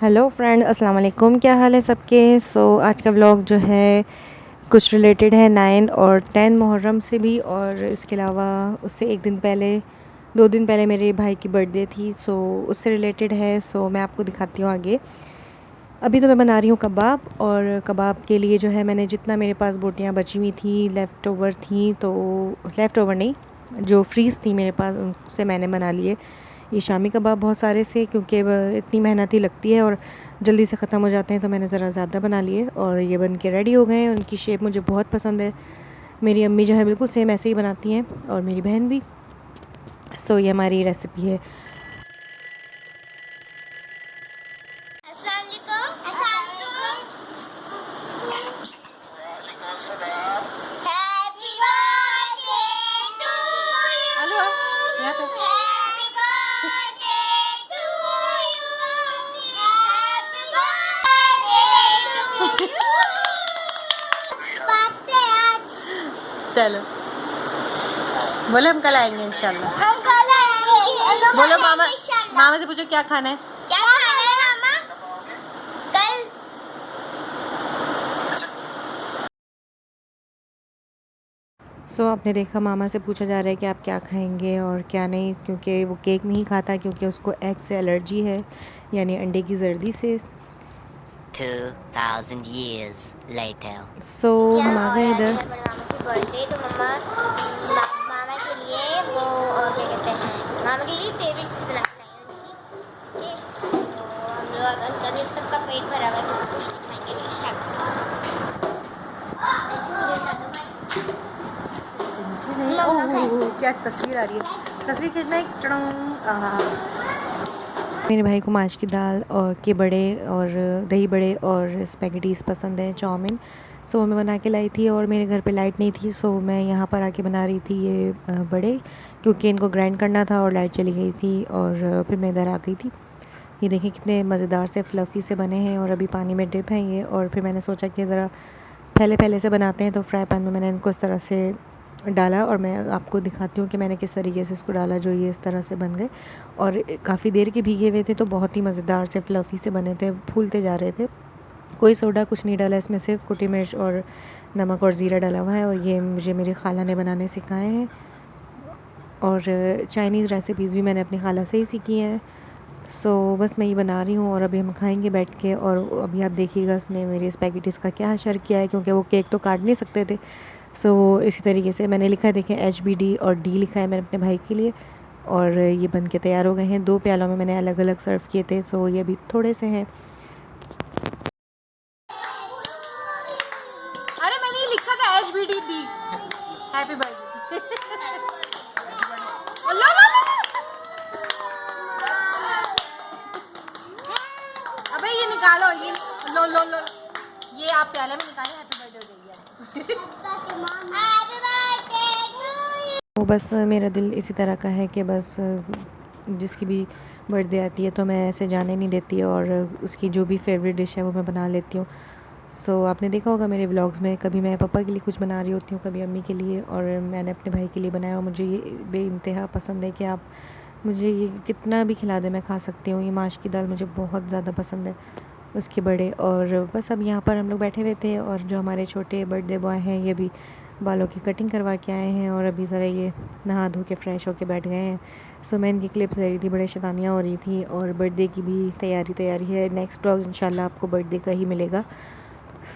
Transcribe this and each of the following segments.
Hello friend, अस्सलाम वालेकुम। क्या हाल है सबके। आज का व्लॉग जो है कुछ रिलेटेड है 9 और 10 मुहर्रम से भी, और इसके अलावा उससे एक दिन पहले 2 दिन पहले मेरे भाई की बर्थडे थी। उससे रिलेटेड है। मैं आपको दिखाती हूँ आगे। अभी तो मैं बना रही हूँ कबाब, और कबाब के लिए जो है मैंने जितना मेरे पास बोटियाँ बची हुई थी, लेफ़्ट ओवर थी, तो लेफ़्ट ओवर नहीं, जो फ्रीज़ थी मेरे पास, उनसे मैंने बना लिए ये शामी कबाब बहुत सारे से, क्योंकि इतनी मेहनत ही लगती है और जल्दी से ख़त्म हो जाते हैं, तो मैंने ज़रा ज़्यादा बना लिए और ये बन के रेडी हो गए हैं। उनकी शेप मुझे बहुत पसंद है। मेरी अम्मी जो है बिल्कुल सेम ऐसे ही बनाती हैं, और मेरी बहन भी। ये हमारी रेसिपी है। चलो बोलो, हम कल आएंगे इंशाल्लाह। हम कल आएंगे। बोलो मामा, मामा से पूछो क्या खाना है। क्या खाना है मामा? कल आपने देखा, मामा से पूछा जा रहा है कि आप क्या खाएंगे और क्या नहीं, क्योंकि वो केक नहीं खाता, क्योंकि उसको एग से एलर्जी है, यानी अंडे की जर्दी से। 2000 years later. क्या हम आ और गए आज इधर। है बड़े मामा की बर्थडे, तो मामा के लिए वो क्या कहते हैं, मामा के लिए फेवरेट चीज़ बना के लाई है उनकी। तो हम लोग अंकल सबका पेट भरा हुआ है, तो कुछ नहीं खाएंगे। तो क्या तस्वीर आ रही है, तस्वीर खींचना एक मेरे भाई को माश की दाल और के बड़े और दही बड़े और स्पैगेटीज़ पसंद है, चाउमीन। मैं बना के लाई थी, और मेरे घर पे लाइट नहीं थी, मैं यहाँ पर आके बना रही थी ये बड़े, क्योंकि इनको ग्राइंड करना था और लाइट चली गई थी, और फिर मैं इधर आ गई थी। ये देखिए कितने मज़ेदार से फ्लफ़ी से बने हैं, और अभी पानी में डिप हैं ये। और फिर मैंने सोचा कि ज़रा पहले से बनाते हैं, तो फ्राई पैन में मैंने इनको इस तरह से डाला, और मैं आपको दिखाती हूँ कि मैंने किस तरीके से इसको डाला, जो ये इस तरह से बन गए। और काफ़ी देर के भीगे हुए थे, तो बहुत ही मज़ेदार से फ्लफ़ी से बने थे, फूलते जा रहे थे। कोई सोडा कुछ नहीं डाला इसमें, सिर्फ कुटी मिर्च और नमक और ज़ीरा डाला हुआ है, और ये मुझे मेरी खाला ने बनाने सिखाए हैं। और चाइनीज़ रेसिपीज़ भी मैंने अपनी खाला से ही सीखी हैं। बस मैं ये बना रही हूँ, और अभी हम खाएंगे बैठ के। और अभी आप देखिएगा उसने मेरे स्पैगेटीज़ का क्या हशर किया है, क्योंकि वो केक तो काट नहीं सकते थे। इसी तरीके से मैंने लिखा है, देखें HBD और D लिखा है मैंने अपने भाई के लिए। और ये बन के तैयार हो गए हैं। 2 प्यालों में मैंने अलग अलग सर्व किए थे, ये अभी थोड़े से हैं। अरे मैंने ये लिखा था HBD हैप्पी बर्थडे। अबे ये निकालो, ये लो, ये आप प्याले में निकालें, हैप्पी बर्थडे हो जाएगी। बस मेरा दिल इसी तरह का है कि बस जिसकी भी बर्थडे आती है तो मैं ऐसे जाने नहीं देती, और उसकी जो भी फेवरेट डिश है वो मैं बना लेती हूँ। आपने देखा होगा मेरे व्लॉग्स में, कभी मैं पापा के लिए कुछ बना रही होती हूँ, कभी अम्मी के लिए, और मैंने अपने भाई के लिए बनाया। और मुझे ये बेइंतहा पसंद है कि आप मुझे ये कितना भी खिला दें, मैं खा सकती हूँ। ये माश की दाल मुझे बहुत ज़्यादा पसंद है, उसके बड़े। और बस अब यहाँ पर हम लोग बैठे हुए थे, और जो हमारे छोटे बर्थडे बॉय हैं ये भी बालों की कटिंग करवा के आए हैं, और अभी ज़रा ये नहा धो के फ़्रेश होके बैठ गए हैं। मैं इनकी क्लिप्स ले रही थी, बड़े शैतानियाँ हो रही थी, और बर्थडे की भी तैयारी है। नेक्स्ट व्लॉग इंशाल्लाह आपको बर्थडे का ही मिलेगा।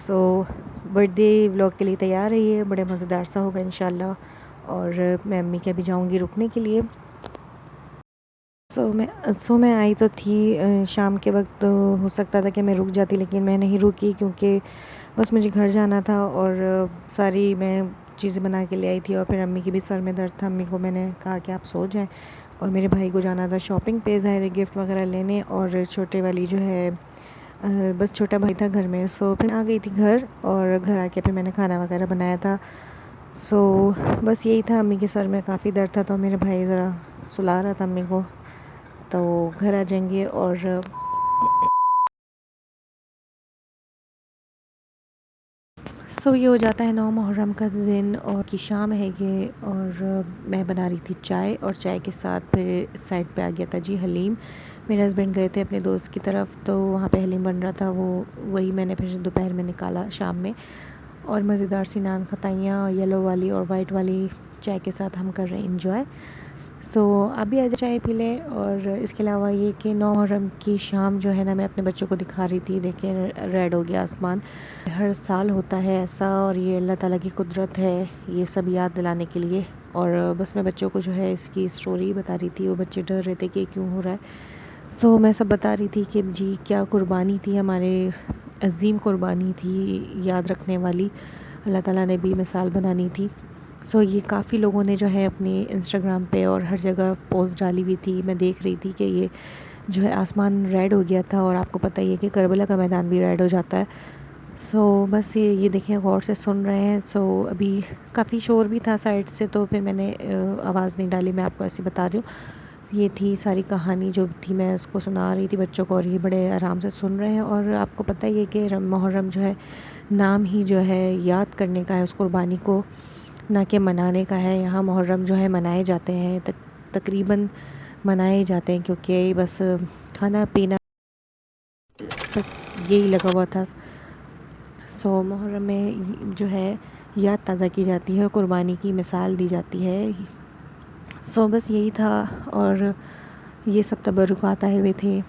बर्थडे व्लॉग के लिए तैयार रहिए, बड़े मज़ेदार सा होगा इंशाल्लाह। और मैं अम्मी के अभी जाऊँगी रुकने के लिए। मैं आई तो थी शाम के वक्त, तो हो सकता था कि मैं रुक जाती, लेकिन मैं नहीं रुकी, क्योंकि बस मुझे घर जाना था, और सारी मैं चीज़ें बना के ले आई थी। और फिर अम्मी की भी सर में दर्द था, अम्मी को मैंने कहा कि आप सो जाएं, और मेरे भाई को जाना था शॉपिंग पे, ज़ाहिर गिफ्ट वगैरह लेने, और छोटे वाली जो है बस छोटा भाई था घर में। फिर आ गई थी घर, और घर आके फिर मैंने खाना वगैरह बनाया था। बस यही था, अम्मी के सर में काफ़ी दर्द था, तो मेरे भाई ज़रा सुला रहा था अम्मी को, तो घर आ जाएंगे। और सो ये हो जाता है 9 मुहर्रम का दिन और की शाम है ये, और मैं बना रही थी चाय, और चाय के साथ फिर साइड पे आ गया था जी हलीम। मेरे हस्बैंड गए थे अपने दोस्त की तरफ, तो वहाँ पे हलीम बन रहा था, वही मैंने फिर दोपहर में निकाला शाम में। और मज़ेदार सी नान खताइयाँ येलो वाली और वाइट वाली चाय के साथ हम कर रहे हैं इंजॉय। सो आप भी आज चाय पी लें। और इसके अलावा ये कि 9 मुहर्रम की शाम जो है ना, मैं अपने बच्चों को दिखा रही थी, देखें रेड हो गया आसमान। हर साल होता है ऐसा, और ये अल्लाह ताला की कुदरत है, ये सब याद दिलाने के लिए। और बस मैं बच्चों को जो है इसकी स्टोरी बता रही थी, वो बच्चे डर रहे थे कि क्यों हो रहा है। सो मैं सब बता रही थी कि जी क्या कुर्बानी थी, हमारे अजीम कुर्बानी थी याद रखने वाली, अल्लाह ताला ने भी मिसाल बनानी थी। सो ये काफ़ी लोगों ने जो है अपनी इंस्टाग्राम पे और हर जगह पोस्ट डाली हुई थी। मैं देख रही थी कि ये जो है आसमान रेड हो गया था, और आपको पता ही है कि करबला का मैदान भी रेड हो जाता है। सो बस ये देखें, गौर से सुन रहे हैं। सो अभी काफ़ी शोर भी था साइड से, तो फिर मैंने आवाज़ नहीं डाली, मैं आपको ऐसे बता रही हूँ। ये थी सारी कहानी जो थी, मैं उसको सुना रही थी बच्चों को, और ये बड़े आराम से सुन रहे हैं। और आपको पता ही है कि मुहर्रम जो है नाम ही जो है याद करने का है उस कुर्बानी को, ना कि मनाने का है। यहाँ मुहर्रम जो है मनाए जाते हैं, तकरीबन मनाए जाते हैं, क्योंकि बस खाना पीना बस यही लगा हुआ था। सो मुहर्रम में जो है याद ताज़ा की जाती है, कुर्बानी की मिसाल दी जाती है। सो बस यही था, और ये सब तबरुकात आए हुए थे।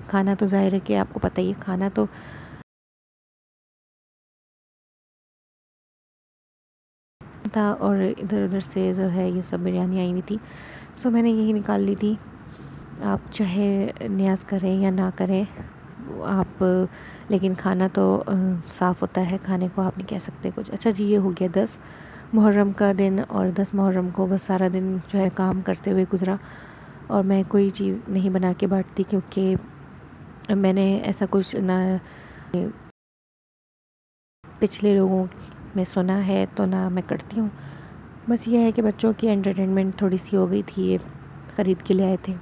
खाना तो ज़ाहिर है कि आपको पता ही है, खाना तो था, और इधर उधर से जो है ये सब बिरयानी आई हुई थी। सो मैंने यही निकाल ली थी। आप चाहे न्याज़ करें या ना करें आप, लेकिन खाना तो साफ़ होता है, खाने को आप नहीं कह सकते कुछ। अच्छा जी, ये हो गया 10 मुहर्रम का दिन, और 10 मुहर्रम को बस सारा दिन जो है काम करते हुए गुज़रा, और मैं कोई चीज़ नहीं बना के बांटती, क्योंकि मैंने ऐसा कुछ ना पिछले लोगों में सुना है, तो ना मैं करती हूँ। बस ये है कि बच्चों की एंटरटेनमेंट थोड़ी सी हो गई थी, ये ख़रीद के ले आए थे।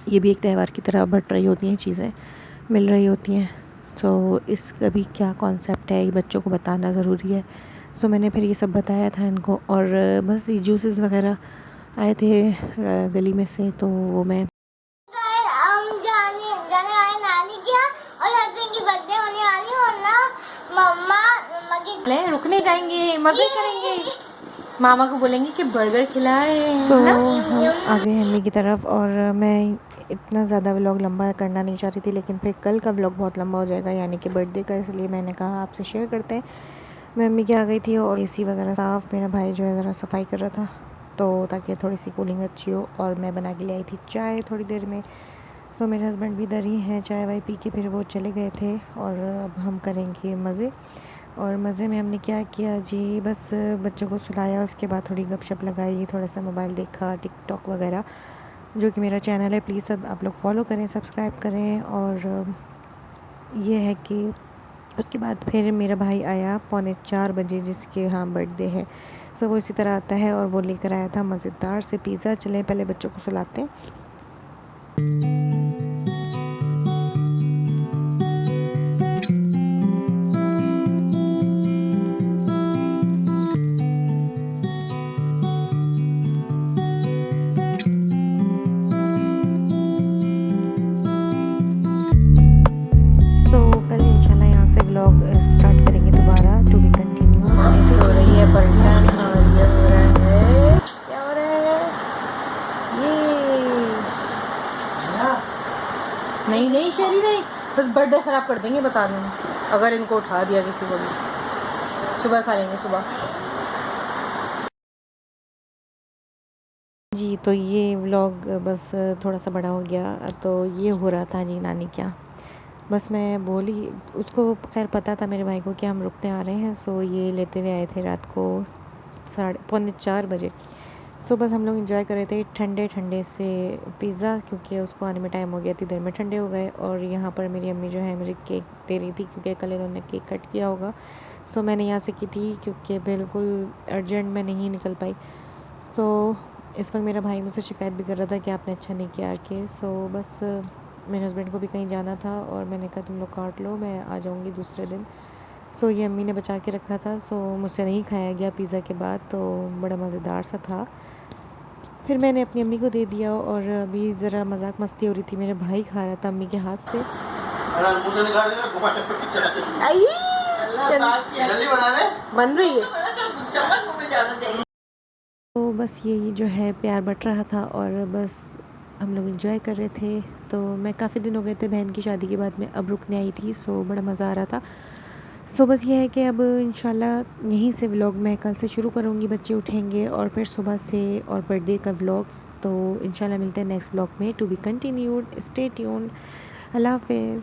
ये भी एक त्यौहार की तरह बट रही होती हैं, चीज़ें मिल रही होती हैं। तो इसका भी क्या कॉन्सेप्ट है, ये बच्चों को बताना ज़रूरी है। सो मैंने फिर ये सब बताया था इनको, और बस ये जूसेस वगैरह आए थे गली में से, तो वो मैं हम जाने जाने वाले नानी के यहाँ, और हस्बैंड की बर्थडे होने वाली हो ना, मम्मा मम्मा की रुकने जाएंगे, मज़े करेंगे, मामा को बोलेंगे कि बर्गर खिलाए। सो हम आ गए अम्मी की तरफ, और मैं इतना ज़्यादा व्लॉग लंबा करना नहीं चाह रही थी, लेकिन फिर कल का व्लॉग बहुत लंबा हो जाएगा, यानी कि बर्थडे का, इसलिए मैंने कहा आपसे शेयर करते हैं। मैं अम्मी के आ गई थी, और एसी वगैरह साफ़, मेरा भाई जो है ज़रा सफाई कर रहा था, तो ताकि थोड़ी सी कूलिंग अच्छी हो, और मैं बना के ले आई थी चाय थोड़ी देर में। सो मेरे हस्बैंड भी इधर ही हैं, चाय वाय पी के फिर वो चले गए थे, और अब हम करेंगे मज़े। और मज़े में हमने क्या किया जी, बस बच्चों को सुलाया, उसके बाद थोड़ी गपशप लगाई, थोड़ा सा मोबाइल देखा, टिकटॉक वगैरह, जो कि मेरा चैनल है, प्लीज़ सब आप लोग फॉलो करें, सब्सक्राइब करें। और ये है कि उसके बाद फिर मेरा भाई आया 3:45 बजे, जिसके यहाँ बर्थडे है। सो वो इसी तरह आता है, और वो लेकर आया था मज़ेदार से पिज़्ज़ा। चलें पहले बच्चों को सुलाते हैं। तो कल इंशाल्लाह यहाँ से व्लॉग स्टार्ट करेंगे दोबारा, टू बी कंटिन्यू। हो रही है बर्तन, और ये हो रहा है, क्या हो रहा है ये, नहीं नहीं शरी नहीं, बस बर्थडे ख़राब कर देंगे, बता रही हूँ, अगर इनको उठा दिया किसी को भी। सुबह खा लेंगे सुबह जी। तो ये व्लॉग बस थोड़ा सा बड़ा हो गया, तो ये हो रहा था जी नानी क्या, बस मैं बोली उसको, खैर पता था मेरे भाई को कि हम रुकने आ रहे हैं। सो ये लेते हुए आए थे रात को 3:45 बजे। सो बस हम लोग इंजॉय कर रहे थे ठंडे ठंडे से पिज़्ज़ा, क्योंकि उसको आने में टाइम हो गया, इतनी देर में ठंडे हो गए। और यहाँ पर मेरी अम्मी जो है मुझे केक दे रही थी, क्योंकि कल इन्होंने केक कट किया होगा। सो मैंने यहाँ से की थी, क्योंकि बिल्कुल अर्जेंट में नहीं निकल पाई। सो इस वक्त मेरा भाई मुझसे शिकायत भी कर रहा था कि आपने अच्छा नहीं किया आके। सो बस मेरे हस्बैंड को भी कहीं जाना था, और मैंने कहा तुम लोग काट लो, मैं आ जाऊँगी दूसरे दिन। सो ये अम्मी ने बचा के रखा था, सो मुझसे नहीं खाया गया पिज़्ज़ा के बाद, तो बड़ा मज़ेदार सा था। फिर मैंने अपनी अम्मी को दे दिया और अभी ज़रा मजाक मस्ती हो रही थी, मेरा भाई खा रहा था अम्मी के हाथ से। जल्दी बना ले। बन रही है। तो बस यही जो है प्यार बट रहा था और बस हम लोग एंजॉय कर रहे थे। तो मैं काफ़ी दिन हो गए थे बहन की शादी के बाद में अब रुकने आई थी, सो बड़ा मज़ा आ रहा था। सो बस ये है कि अब इंशाल्लाह यहीं से व्लॉग मैं कल से शुरू करूँगी, बच्चे उठेंगे और फिर सुबह से और बर्थडे का व्लॉग्स। तो इंशाल्लाह मिलते हैं नेक्स्ट व्लॉग में। To be continued, stay tuned. अल्लाह हाफ़िज़।